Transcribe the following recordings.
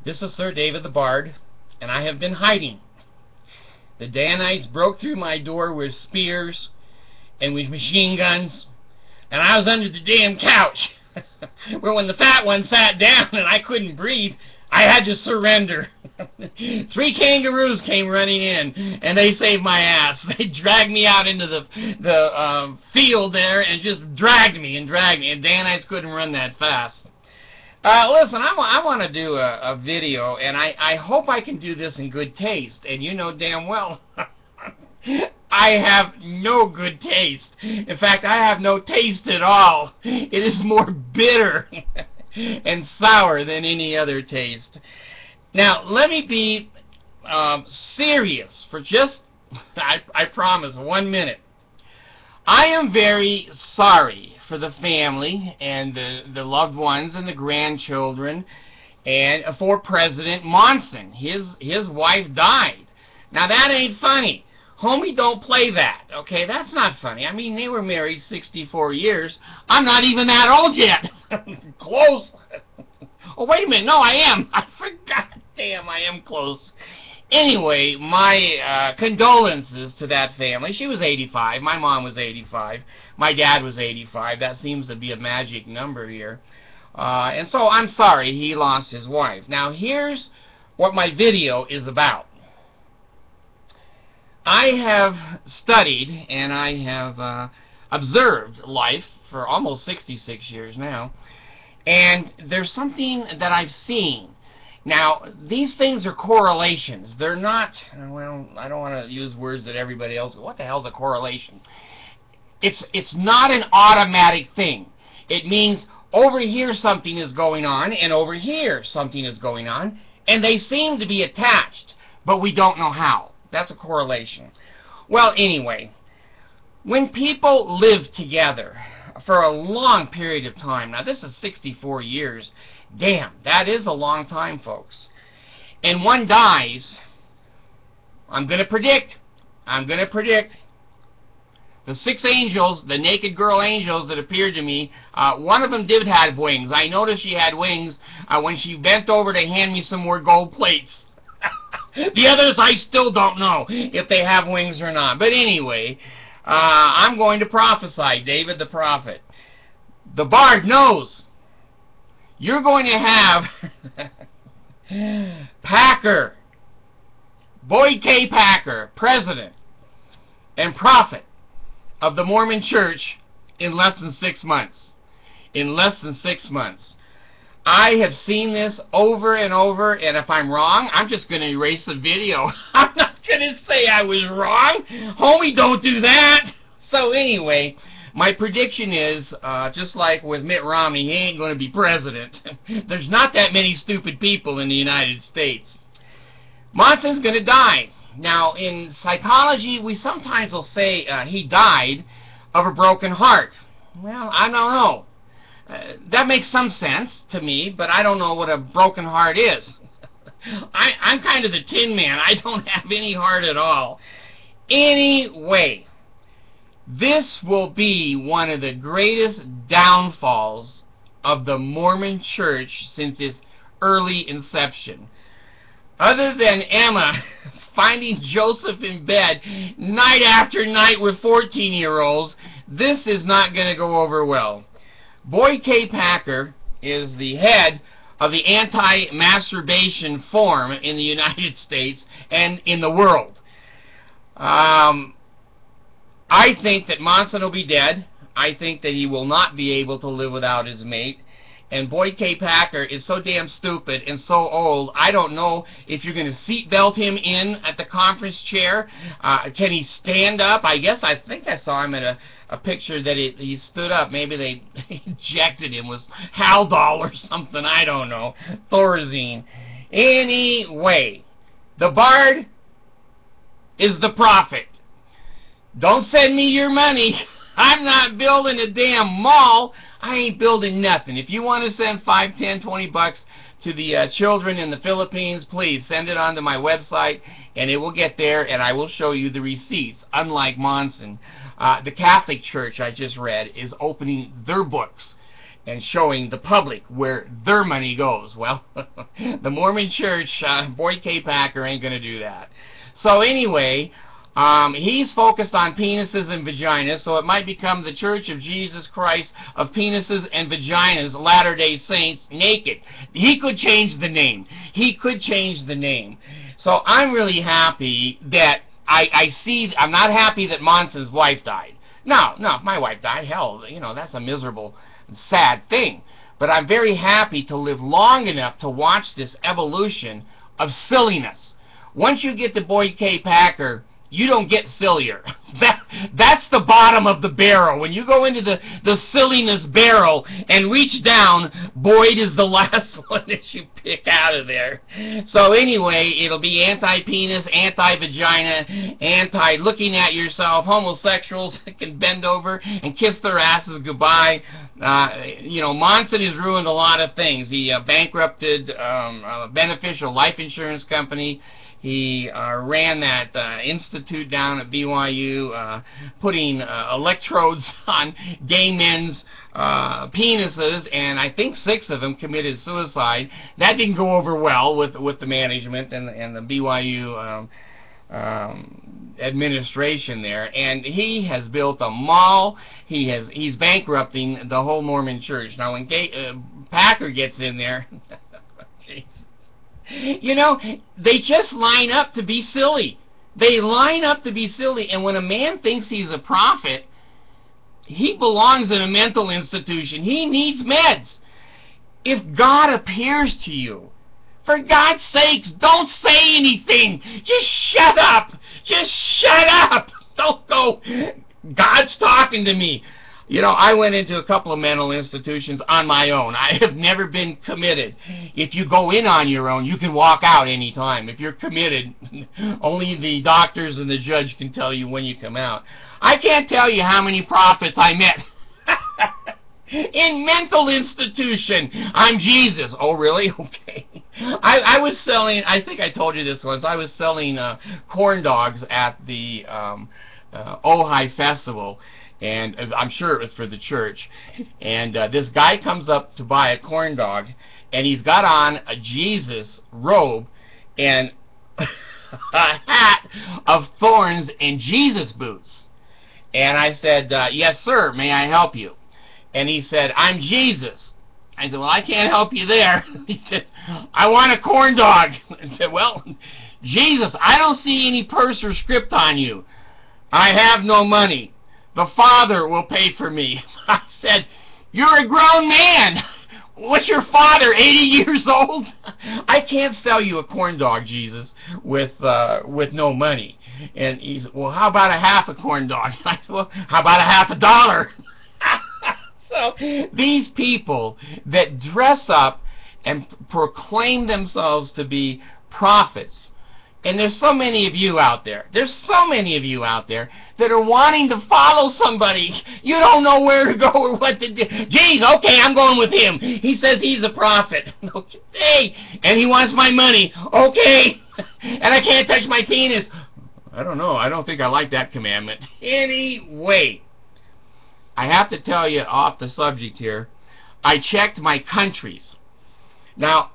This is Sir David the Bard, and I have been hiding. The Danites broke through my door with spears and with machine guns, and I was under the damn couch. Where when the fat one sat down and I couldn't breathe, I had to surrender. 3 kangaroos came running in, and they saved my ass. They dragged me out into the field there and just dragged me, and Danites couldn't run that fast. Listen, I want to do a video, and I hope I can do this in good taste. And you know damn well, I have no good taste. In fact, I have no taste at all. It is more bitter and sour than any other taste. Now, let me be serious for just, I promise, 1 minute. I am very sorry for the family and the loved ones and the grandchildren, and for President Monson. His wife died. Now that ain't funny. Homie, don't play that, okay? That's not funny. I mean, they were married 64 years. I'm not even that old yet. Close. Oh, wait a minute. No, I am. I forgot. Damn, I am close. Anyway, my condolences to that family. She was 85. My mom was 85. My dad was 85. That seems to be a magic number here. And so I'm sorry he lost his wife. Now, here's what my video is about. I have studied and I have observed life for almost 66 years now. And there's something that I've seen. Now, these things are correlations. They're not, well, I don't want to use words that everybody else, what the hell's a correlation? It's not an automatic thing. It means over here something is going on, and over here something is going on, and they seem to be attached, but we don't know how. That's a correlation. Well, anyway, when people live together for a long period of time, now this is 64 years, damn, that is a long time, folks. And one dies, I'm going to predict, the 6 angels, the naked girl angels that appeared to me, one of them did have wings. I noticed she had wings when she bent over to hand me some more gold plates. The others, I still don't know if they have wings or not. But anyway, I'm going to prophesy, David the prophet. The Bard knows. You're going to have Packer, Boyde K Packer, president and prophet of the Mormon Church in less than 6 months. In less than 6 months. I have seen this over and over, and if I'm wrong, I'm just going to erase the video. I'm not going to say I was wrong. Homie, don't do that. So anyway, my prediction is, just like with Mitt Romney, he ain't going to be president. There's not that many stupid people in the United States. Monson's going to die. Now, in psychology, we sometimes will say he died of a broken heart. Well, I don't know. That makes some sense to me, but I don't know what a broken heart is. I'm kind of the Tin Man. I don't have any heart at all. Anyway, this will be one of the greatest downfalls of the Mormon Church since its early inception. Other than Emma finding Joseph in bed night after night with 14-year-olds, this is not going to go over well. Boyde K Packer is the head of the anti-masturbation forum in the United States and in the world. I think that Monson will be dead. I think that he will not be able to live without his mate. And Boyde K Packer is so damn stupid and so old, I don't know if you're going to seatbelt him in at the conference chair. Can he stand up? I think I saw him at a picture that he stood up. Maybe they injected him with Haldol or something. I don't know. Thorazine. Anyway, the Bard is the prophet. Don't send me your money. I'm not building a damn mall. I ain't building nothing. If you want to send $5, $10, $20 to the children in the Philippines, please send it onto my website, and it will get there, and I will show you the receipts. Unlike Monson, the Catholic Church I just read is opening their books, and showing the public where their money goes. Well, the Mormon Church, Boyde K Packer ain't going to do that. So anyway, he's focused on penises and vaginas, so it might become the Church of Jesus Christ of Penises and Vaginas, Latter-day Saints, naked. He could change the name. He could change the name. So I'm really happy that I'm not happy that Monson's wife died. No, if my wife died, hell, you know, that's a miserable, sad thing. But I'm very happy to live long enough to watch this evolution of silliness. Once you get to Boyde K Packer, you don't get sillier. That's the bottom of the barrel. When you go into the silliness barrel and reach down, Boyde is the last one that you pick out of there. So anyway, it'll be anti-penis, anti-vagina, anti-looking at yourself. Homosexuals can bend over and kiss their asses goodbye. You know, Monson has ruined a lot of things. He bankrupted a beneficial life insurance company. He ran that institute down at BYU, putting electrodes on gay men's penises, and I think 6 of them committed suicide. That didn't go over well with the management and the BYU administration there. And he has built a mall. He's bankrupting the whole Mormon Church. Now, when Packer gets in there. You know, they just line up to be silly. They line up to be silly. And when a man thinks he's a prophet, he belongs in a mental institution. He needs meds. If God appears to you, for God's sakes, don't say anything. Just shut up. Just shut up. Don't go, God's talking to me. You know, I went into a couple of mental institutions on my own. I have never been committed. If you go in on your own, you can walk out any time. If you're committed, only the doctors and the judge can tell you when you come out. I can't tell you how many prophets I met in mental institution. I'm Jesus. Oh, really? Okay. I was selling, I think I told you this once, I was selling corn dogs at the Ojai Festival. And I'm sure it was for the church. And this guy comes up to buy a corn dog, and he's got on a Jesus robe and a hat of thorns and Jesus boots. And I said, yes, sir, may I help you? And he said, I'm Jesus. I said, well, I can't help you there. He said, I want a corn dog. I said, well, Jesus, I don't see any purse or script on you. I have no money. The Father will pay for me. I said, you're a grown man. What's your father, 80 years old? I can't sell you a corn dog, Jesus, with no money. And he said, well, how about a half a corn dog? I said, well, how about a $50? So these people that dress up and proclaim themselves to be prophets, and there's so many of you out there. There's so many of you out there that are wanting to follow somebody. You don't know where to go or what to do. Geez, okay, I'm going with him. He says he's a prophet. Okay, and he wants my money. Okay, and I can't touch my penis. I don't know. I don't think I like that commandment. Anyway, I have to tell you off the subject here, I checked my countries. Now,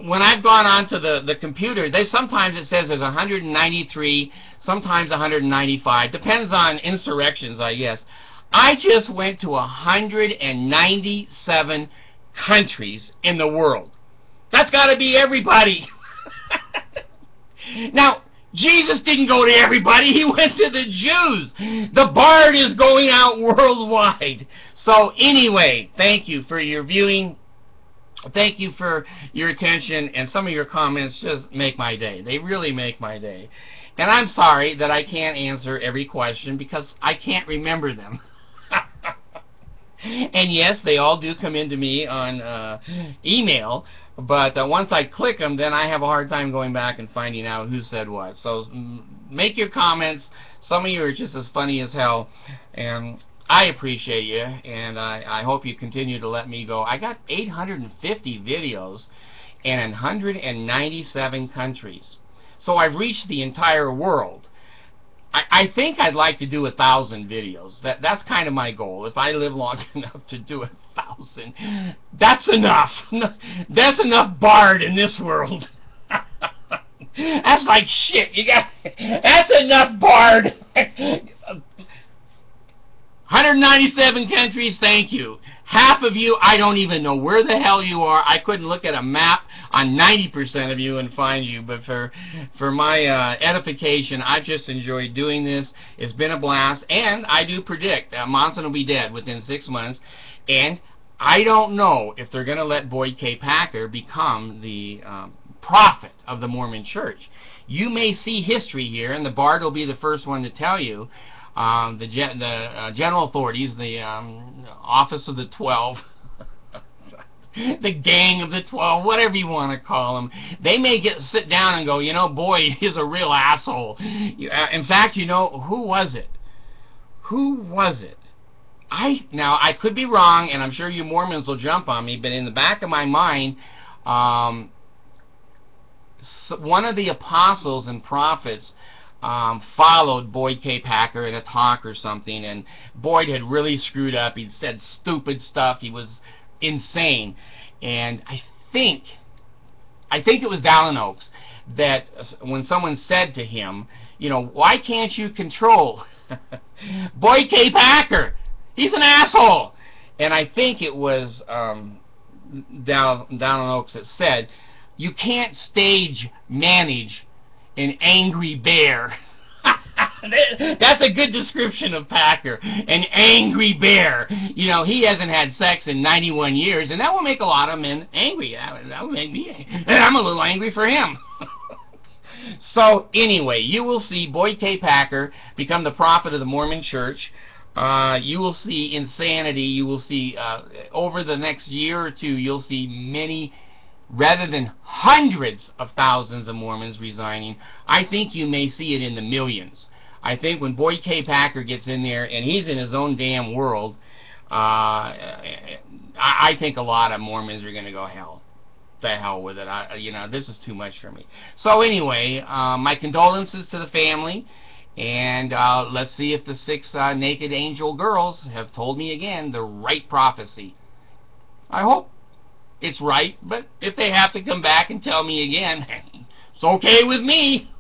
when I've gone onto the computer, sometimes it says there's 193, sometimes 195. Depends on insurrections, I guess. I just went to 197 countries in the world. That's got to be everybody. Now, Jesus didn't go to everybody. He went to the Jews. The Bard is going out worldwide. So anyway, thank you for your viewing. Thank you for your attention, and some of your comments just make my day. They really make my day. And I'm sorry that I can't answer every question because I can't remember them. And yes, they all do come into me on email, but once I click them, then I have a hard time going back and finding out who said what. So make your comments. Some of you are just as funny as hell, and I appreciate you, and I hope you continue to let me go. I got 850 videos in 197 countries. So I've reached the entire world. I think I'd like to do 1,000 videos. That's kind of my goal. If I live long enough to do 1,000, that's enough. That's enough barred in this world. That's like shit. That's enough barred. 197 countries, thank you. Half of you, I don't even know where the hell you are. I couldn't look at a map on 90% of you and find you. But for my edification, I've just enjoyed doing this. It's been a blast. And I do predict Monson will be dead within 6 months. And I don't know if they're going to let Boyde K Packer become the prophet of the Mormon Church. You may see history here, and the Bard will be the first one to tell you. The general authorities, the office of the 12, the gang of the 12, whatever you want to call them, they may sit down and go, you know, Boyde is a real asshole. In fact, you know, who was it? Who was it? Now, I could be wrong, and I'm sure you Mormons will jump on me, but in the back of my mind, one of the apostles and prophets followed Boyde K Packer in a talk or something, and Boyde had really screwed up. He'd said stupid stuff. He was insane. And I think it was Dallin Oaks that when someone said to him, you know, why can't you control Boyde K Packer? He's an asshole. And I think it was Dallin Oaks that said, you can't stage manage an angry bear. That's a good description of Packer. An angry bear. You know, he hasn't had sex in 91 years, and that will make a lot of men angry. That will make me angry. And I'm a little angry for him. So, anyway, you will see Boyde K Packer become the prophet of the Mormon Church. You will see insanity. You will see, over the next year or two, you'll see many, rather than hundreds of thousands of Mormons resigning. I think you may see it in the millions. I think when Boyde K Packer gets in there, and he's in his own damn world, I think a lot of Mormons are going to go, hell. The hell with it. You know, this is too much for me. So anyway, my condolences to the family, and let's see if the 6 naked angel girls have told me again the right prophecy. I hope it's right, but if they have to come back and tell me again, it's okay with me.